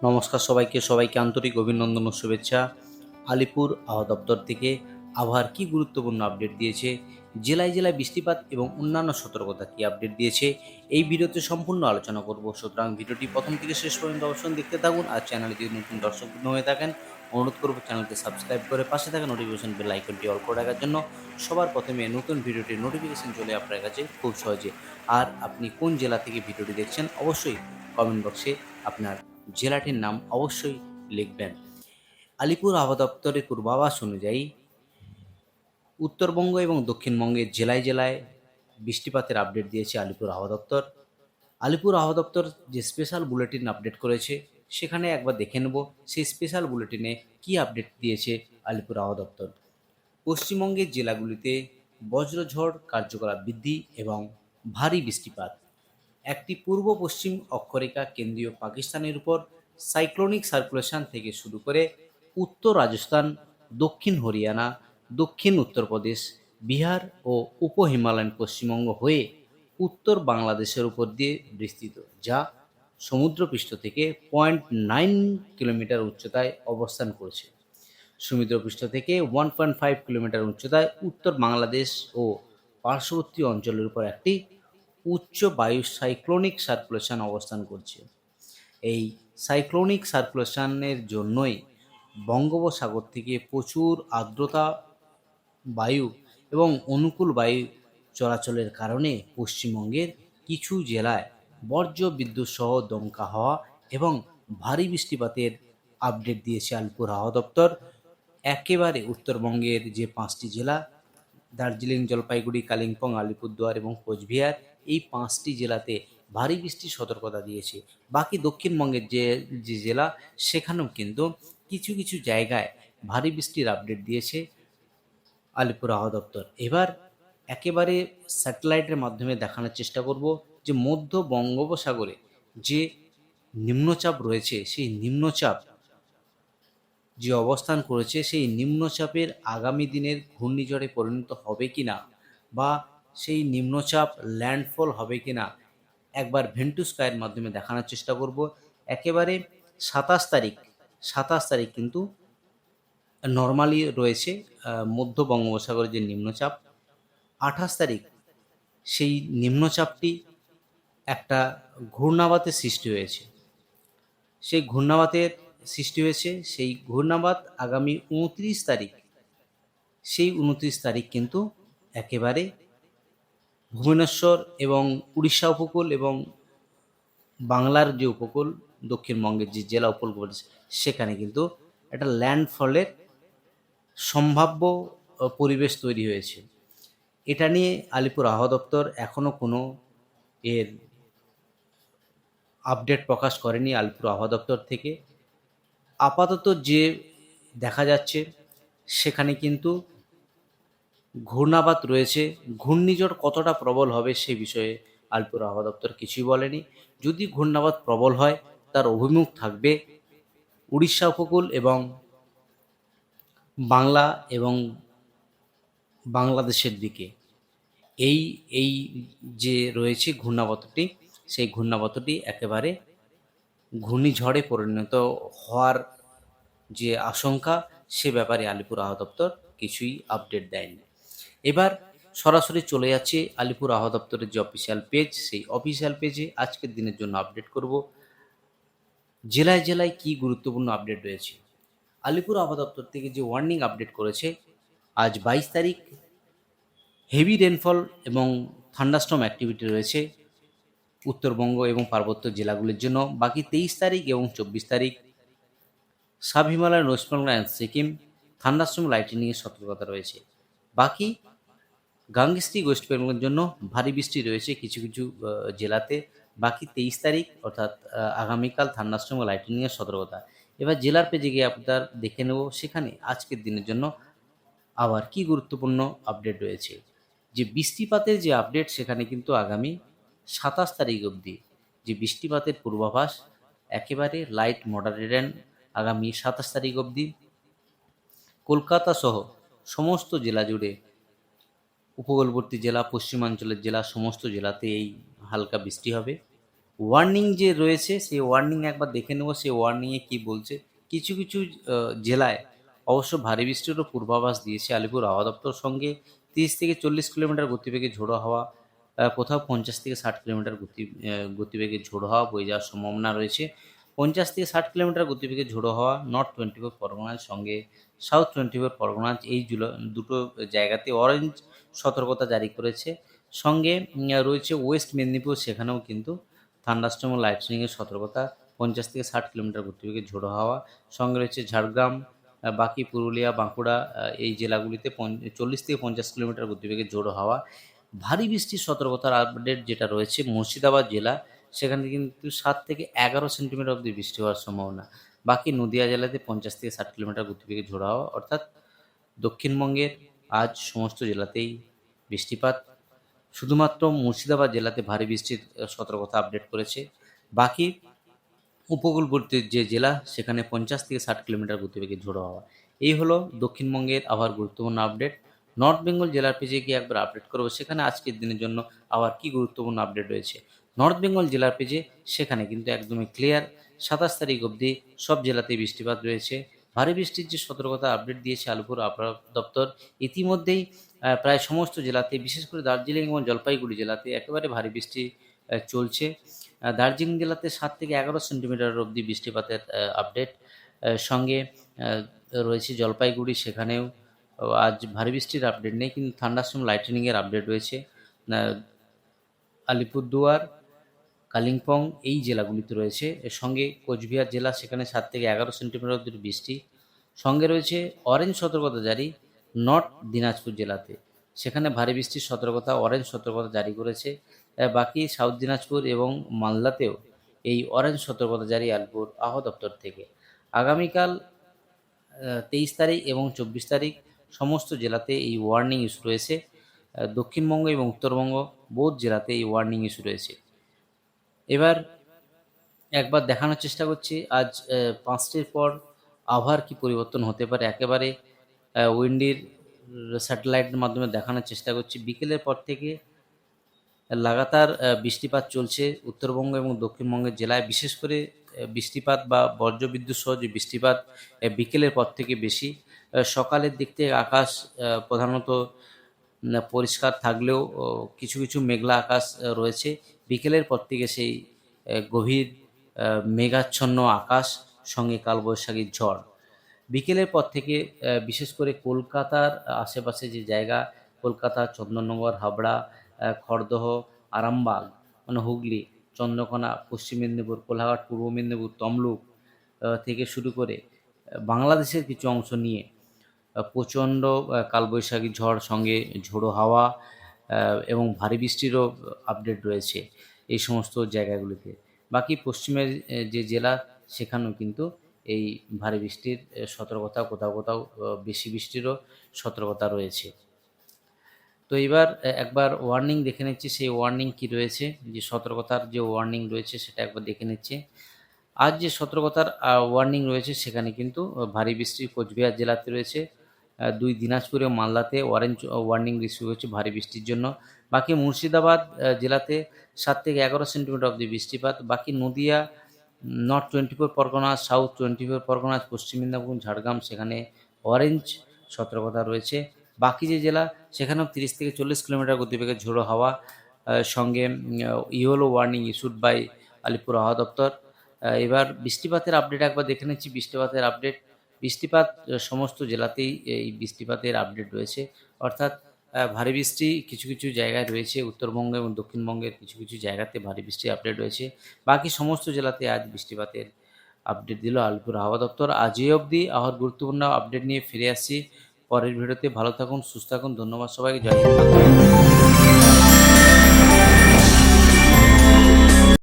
নমস্কার সবাইকে আন্তরিক অভিনন্দন ও শুভেচ্ছা। আলিপুর আবহাওয়া দপ্তর থেকে আবহাওয়ার কী গুরুত্বপূর্ণ আপডেট দিয়েছে, জেলায় জেলায় বৃষ্টিপাত এবং অন্যান্য সতর্কতা কী আপডেট দিয়েছে, এই ভিডিওতে সম্পূর্ণ আলোচনা করব। সুতরাং ভিডিওটি প্রথম থেকে শেষ পর্যন্ত অবশ্যই দেখতে থাকুন। আর চ্যানেলে যদি নতুন দর্শক হয়ে থাকেন, অনুরোধ করব চ্যানেলকে সাবস্ক্রাইব করে পাশে থাকা নোটিফিকেশন বেল আইকনটি অল করে রাখার জন্য। সবার প্রথমে নতুন ভিডিওটির নোটিফিকেশন চলে আপনার কাছে খুব সহজে। আর আপনি কোন জেলা থেকে ভিডিওটি দেখছেন অবশ্যই কমেন্ট বক্সে আপনার জেলাটির নাম অবশ্যই লিখবেন। আলিপুর আবহাওয়া দপ্তরের পূর্বাভাস অনুযায়ী উত্তরবঙ্গ এবং দক্ষিণবঙ্গের জেলায় জেলায় বৃষ্টিপাতের আপডেট দিয়েছে আলিপুর আবহাওয়া দপ্তর। আলিপুর আবহাওয়া দপ্তর যে স্পেশাল বুলেটিন আপডেট করেছে সেখানে একবার দেখে নেব সেই স্পেশাল বুলেটিনে কী আপডেট দিয়েছে আলিপুর আবহাওয়া দপ্তর। পশ্চিমবঙ্গের জেলাগুলিতে বজ্রঝড় কার্যকলাপ বৃদ্ধি এবং ভারী বৃষ্টিপাত। একটি পূর্ব পশ্চিম অক্ষরেখা কেন্দ্রীয় পাকিস্তানের উপর সাইক্লোনিক সার্কুলেশন থেকে শুরু করে উত্তর রাজস্থান, দক্ষিণ হরিয়ানা, দক্ষিণ উত্তরপ্রদেশ, বিহার ও উপ হিমালয়ান পশ্চিমবঙ্গ হয়ে উত্তর বাংলাদেশের উপর দিয়ে বিস্তৃত, যা সমুদ্রপৃষ্ঠ থেকে 0.9 কিলোমিটার উচ্চতায় অবস্থান করছে। সমুদ্রপৃষ্ঠ থেকে 1.5 কিলোমিটার উচ্চতায় উত্তর বাংলাদেশ ও পার্শ্ববর্তী অঞ্চলের উপর একটি উচ্চ বায়ু সাইক্লোনিক সার্কুলেশন অবস্থান করছে। এই সাইক্লোনিক সার্কুলেশনের জন্যই বঙ্গোপসাগর থেকে প্রচুর আর্দ্রতা বায়ু এবং অনুকূল বায়ু চলাচলের কারণে পশ্চিমবঙ্গের কিছু জেলায় বজ্র বিদ্যুৎ সহ দমকা হাওয়া এবং ভারী বৃষ্টিপাতের আপডেট দিয়েছে আলিপুর আবহাওয়া দপ্তর। একেবারে উত্তরবঙ্গের যে 5টি জেলা দার্জিলিং, জলপাইগুড়ি, কালিম্পং, আলিপুরদুয়ার এবং কোচবিহার, এই 5টি জেলাতে ভারী বৃষ্টির সতর্কতা দিয়েছে। বাকি দক্ষিণবঙ্গের যে জেলা সেখানেও কিন্তু কিছু কিছু জায়গায় ভারী বৃষ্টির আপডেট দিয়েছে আলিপুর আবহাওয়া দপ্তর। এবার একেবারে স্যাটেলাইটের মাধ্যমে দেখানোর চেষ্টা করব যে মধ্য বঙ্গোপসাগরে যে নিম্নচাপ রয়েছে সেই নিম্নচাপ যে অবস্থান করেছে সেই নিম্নচাপের আগামী দিনের ঘূর্ণিঝড়ে পরিণত হবে কি না, বা সেই নিম্নচাপ ল্যান্ডফল হবে কি না, একবার ভেন্টু স্কাইয়ের মাধ্যমে দেখানোর চেষ্টা করব। একেবারে 27 তারিখ কিন্তু নর্মালি রয়েছে মধ্য বঙ্গোপসাগরের যে নিম্নচাপ। 28 তারিখ সেই নিম্নচাপটি একটা ঘূর্ণাবাতের সৃষ্টি হয়েছে। সেই ঘূর্ণাবাতের সৃষ্টি হয়েছে সেই ঘূর্ণাবাত আগামী 29 তারিখ, সেই 29 তারিখ কিন্তু একেবারে ভুবনেশ্বর এবং উড়িষ্যা উপকূল এবং বাংলার যে উপকূল, দক্ষিণবঙ্গের যে জেলা উপকূল সেখানে কিন্তু একটা ল্যান্ডফলের সম্ভাব্য পরিবেশ তৈরি হয়েছে। এটা নিয়ে আলিপুর আবহাওয়া দপ্তর এখনও কোনো এর আপডেট প্রকাশ করেনি আলিপুর আবহাওয়া দপ্তর থেকে। আপাতত যে দেখা যাচ্ছে সেখানে কিন্তু ঘূর্ণাবাত রয়েছে। ঘূর্ণিঝড় কতটা প্রবল হবে সে বিষয়ে আলিপুর আবহাওয়া দপ্তর কিছুই বলেনি। যদি ঘূর্ণাবাত প্রবল হয় তার অভিমুখ থাকবে উড়িষ্যা উপকূল এবং বাংলা এবং বাংলাদেশের দিকে। এই এই যে রয়েছে ঘূর্ণাবর্তটি, সেই ঘূর্ণাবর্তটি একেবারে ঘূর্ণিঝড়ে পরিণত হওয়ার যে আশঙ্কা সে ব্যাপারে আলিপুর আবহাওয়া দপ্তর কিছুই আপডেট দেয়নি। এবার সরাসরি চলে যাচ্ছে আলিপুর আবহাওয়া দপ্তরের যে অফিসিয়াল পেজ, সেই অফিসিয়াল পেজে আজকের দিনের জন্য আপডেট করব জেলায় জেলায় কী গুরুত্বপূর্ণ আপডেট রয়েছে। আলিপুর আবহাওয়া দপ্তর থেকে যে ওয়ার্নিং আপডেট করেছে, আজ 22 তারিখ হেভি রেনফল এবং থান্ডারস্টর্ম অ্যাক্টিভিটি রয়েছে উত্তরবঙ্গ এবং পার্বত্য জেলাগুলির জন্য। বাকি 23 তারিখ এবং 24 তারিখ sub Himalayan, West Bengal and Sikkim thunderstorm লাইটনিংয়ের সতর্কতা রয়েছে। বাকি গাঙ্গেস্টিক ওয়েস্ট বেঙ্গলের জন্য ভারী বৃষ্টি রয়েছে কিছু কিছু জেলাতে। বাকি 23 তারিখ অর্থাৎ আগামীকাল থান্ডারস্টর্ম লাইটনিংয়ের সতর্কতা। এবার জেলার পেজে গিয়ে আপনার দেখে নেব সেখানে আজকের দিনের জন্য আবার কি গুরুত্বপূর্ণ আপডেট রয়েছে। যে বৃষ্টিপাতের যে আপডেট সেখানে কিন্তু আগামী 27 তারিখ অবধি যে বৃষ্টিপাতের পূর্বাভাস একেবারে লাইট মডারেট আগামী 27 তারিখ অবধি কলকাতা সহ সমস্ত জেলা জুড়ে, উপকূলবর্তী জেলা, পশ্চিমাঞ্চলের জেলা, সমস্ত জেলাতে এই হালকা বৃষ্টি হবে। ওয়ার্নিং যে রয়েছে সেই ওয়ার্নিং একবার দেখে নেব, সেই ওয়ার্নিংয়ে কী বলছে। কিছু কিছু জেলায় অবশ্য ভারী বৃষ্টিরও পূর্বাভাস দিয়েছে আলিপুর আবহাওয়া দপ্তর। সঙ্গে 30 থেকে 40 কিলোমিটার গতিবেগে ঝোড়ো হাওয়া, কোথাও 50 থেকে 60 কিলোমিটার গতিবেগে ঝোড়ো হাওয়া বয়ে যাওয়ার সম্ভাবনা রয়েছে। 50 থেকে 60 কিলোমিটার গতিবেগে ঝোড়ো হাওয়া নর্থ 24 পরগনার সঙ্গে সাউথ 24 পরগনার এই দুটো জায়গাতে অরেঞ্জ সতর্কতা জারি করেছে। সঙ্গে রয়েছে ওয়েস্ট মেদিনীপুর, সেখানেও কিন্তু থান্ডারস্টর্ম ও লাইটনিংয়ের সতর্কতা। 50 থেকে 60 কিলোমিটার গতিবেগে ঝোড়ো হাওয়া। সঙ্গে রয়েছে ঝাড়গ্রাম, বাকি পুরুলিয়া, বাঁকুড়া, এই জেলাগুলিতে 40 থেকে 50 কিলোমিটার গতিবেগে ঝোড়ো হাওয়া। ভারী বৃষ্টির সতর্কতার আপডেট যেটা রয়েছে মুর্শিদাবাদ জেলা, সেখানে কিন্তু 7 থেকে 11 সেন্টিমিটার অবধি বৃষ্টি হওয়ার সম্ভাবনা। বাকি নদিয়া জেলাতে 50 থেকে 60 কিলোমিটার গতিবেগে ঝোড়ো হাওয়া। অর্থাৎ দক্ষিণবঙ্গের আজ সমস্ত জেলাতেই বৃষ্টিপাত। শুধুমাত্র মুর্শিদাবাদ জেলাতে ভারী বৃষ্টির সতর্কতা আপডেট করেছে। বাকি উপকূলবর্তী যে জেলা, সেখানে 50 থেকে 60 কিলোমিটার গতিবেগে ঝোড়ো হাওয়া। এই হলো দক্ষিণবঙ্গের আবহাওয়ার গুরুত্বপূর্ণ আপডেট। নর্থ বেঙ্গল জেলার পেজে গিয়ে একবার আপডেট করবো সেখানে আজকের দিনের জন্য আবার কী গুরুত্বপূর্ণ আপডেট রয়েছে। নর্থ বেঙ্গল জেলার পেজে সেখানে কিন্তু একদমই ক্লিয়ার, 27 তারিখ অবধি সব জেলাতেই বৃষ্টিপাত রয়েছে। ভারী বৃষ্টির যে সতর্কতা আপডেট দিয়েছে আলিপুর আবহাওয়া দপ্তর, ইতিমধ্যেই প্রায় সমস্ত জেলাতে, বিশেষ করে দার্জিলিং এবং জলপাইগুড়ি জেলাতে একেবারে ভারী বৃষ্টি চলছে। দার্জিলিং জেলাতে 7 থেকে 11 সেন্টিমিটার অবধি বৃষ্টিপাতের আপডেট। সঙ্গে রয়েছে জলপাইগুড়ি, সেখানেও আজ ভারী বৃষ্টির আপডেট নেই, কিন্তু থান্ডারস্টর্ম লাইটনিংয়ের আপডেট রয়েছে। আলিপুরদুয়ার, কালিম্পং এই জেলাগুলিতে রয়েছে। এর সঙ্গে কোচবিহার জেলা, সেখানে 7 থেকে 11 সেন্টিমিটার অবধি বৃষ্টি। সঙ্গে রয়েছে অরেঞ্জ সতর্কতা জারি নর্থ দিনাজপুর জেলাতে, সেখানে ভারী বৃষ্টির সতর্কতা, অরেঞ্জ সতর্কতা জারি করেছে। বাকি সাউথ দিনাজপুর এবং মালদাতেও এই অরেঞ্জ সতর্কতা জারি আলিপুর আবহাওয়া দপ্তর থেকে। আগামীকাল 23 তারিখ এবং 24 তারিখ সমস্ত জেলাতে এই ওয়ার্নিং ইস্যু রয়েছে। দক্ষিণবঙ্গ এবং উত্তরবঙ্গ বোধ জেলাতে এই ওয়ার্নিং ইস্যু রয়েছে। এবার একবার দেখানোর চেষ্টা করছি আজ 5টির পর আবহাওয়ার কী পরিবর্তন হতে পারে। একেবারে উইন্ডির স্যাটেলাইটের মাধ্যমে দেখানোর চেষ্টা করছি। বিকেলের পর থেকে লাগাতার বৃষ্টিপাত চলছে উত্তরবঙ্গ এবং দক্ষিণবঙ্গের জেলায়। বিশেষ করে বৃষ্টিপাত বা বজ্রবিদ্যুৎ সহ যে বৃষ্টিপাত বিকেলের পর থেকে বেশি। সকালের দিক থেকে আকাশ প্রধানত পরিষ্কার থাকলেও কিছু কিছু মেঘলা আকাশ রয়েছে। বিকেলের পর থেকে সেই গভীর মেঘাচ্ছন্ন আকাশ, সঙ্গে কালবৈশাখীর ঝড়। বিকেলের পর থেকে বিশেষ করে কলকাতার আশেপাশে যে জায়গা, কলকাতা, চন্দননগর, হাবড়া, খড়দহ, আরামবাগ মানে হুগলি, চন্দ্রকোনা, পশ্চিম মেদিনীপুর, কোলাঘাট, পূর্ব মেদিনীপুর, তমলুক থেকে শুরু করে বাংলাদেশের কিছু অংশ নিয়ে প্রচণ্ড কালবৈশাখী ঝড়, সঙ্গে ঝোড়ো হাওয়া এবং ভারী বৃষ্টিরও আপডেট রয়েছে এই সমস্ত জায়গাগুলিতে। বাকি পশ্চিমের যে জেলা, সেখানেও কিন্তু এই ভারী বৃষ্টির সতর্কতা, কোথাও কোথাও বেশি বৃষ্টিরও সতর্কতা রয়েছে। তো এবার একবার ওয়ার্নিং দেখে নিচ্ছি, সেই ওয়ার্নিং কী রয়েছে, যে সতর্কতার যে ওয়ার্নিং রয়েছে সেটা একবার দেখে নিচ্ছি। আজ যে সতর্কতার ওয়ার্নিং রয়েছে সেখানে কিন্তু ভারী বৃষ্টি কোচবিহার জেলাতে রয়েছে। 2 দিনাজপুর এবং মালদাতে অরেঞ্জ ওয়ার্নিং ইস্যু হয়েছে ভারী বৃষ্টির জন্য। বাকি মুর্শিদাবাদ জেলাতে 7 থেকে 11 সেন্টিমিটার অবধি বৃষ্টিপাত। বাকি নদিয়া, নর্থ 24 পরগনা, সাউথ 24 পরগনা, পশ্চিম মেদিনীপুর, ঝাড়গ্রাম, সেখানে অরেঞ্জ সতর্কতা রয়েছে। বাকি যে জেলা, সেখানেও 30 থেকে 40 কিলোমিটার গতিবেগে ঝোড়ো হাওয়া। সঙ্গে yellow warning issued by Alipore আবহাওয়া দপ্তর। এবার বৃষ্টিপাতের আপডেট একবার দেখে নিচ্ছি। বৃষ্টিপাতের আপডেট, বৃষ্টিপাত সমস্ত জেলাতেই এই বৃষ্টিপাতের আপডেট রয়েছে। অর্থাৎ ভারী বৃষ্টি কিছু কিছু জায়গায় রয়েছে, উত্তরবঙ্গ এবং দক্ষিণবঙ্গের কিছু কিছু জায়গাতে ভারী বৃষ্টির আপডেট রয়েছে। বাকি সমস্ত জেলাতে আজ বৃষ্টিপাতের আপডেট দিল আলিপুর আবহাওয়া দপ্তর। আজ এই অবধি আবহাওয়ার গুরুত্বপূর্ণ আপডেট নিয়ে ফিরে আসছি পরের ভিডিওতে। ভালো থাকুন, সুস্থ থাকুন, ধন্যবাদ সবাইকে, জয় হিন্দ।